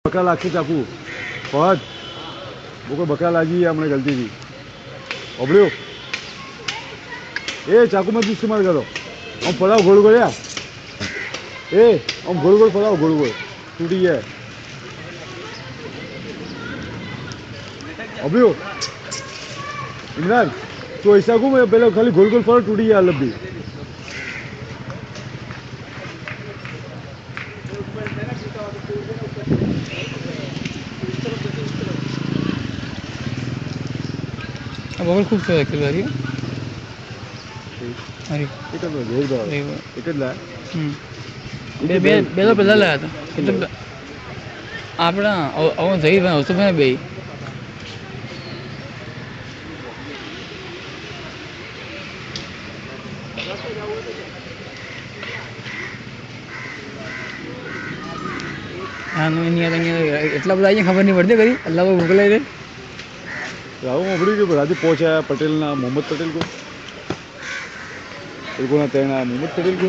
बकरा लाग चाकू फहद वो कोई बकरा लागी है हमने गलती थी ओबड़ियो ए चाकू मत इस्तेमाल करो हम पड़ाओ गोल गोल या ए हम गोल गोल पड़ाओ गोल गोल टूटी है ओबड़ियो इमरान तो ऐसा को मैं पहले खाली गोल गोल पड़ो टूटी है अलग भी बबल खूप आहे अरे अरे કેટલા બે બે બે તો પહેલાં લાવ્યા હતા એટલે આપણા હવે જઈ વસ્તુ ભાઈ બે હા અહીંયા એટલા બધા અહીંયા ખબર નહીં પડતી કઈ અલ્લાહ મોકલાઈ દે राहुल मोबड़ी के राजू पहुंचा पटेल ना मोहम्मद पटेल को तेना मोहम्मद पटेल को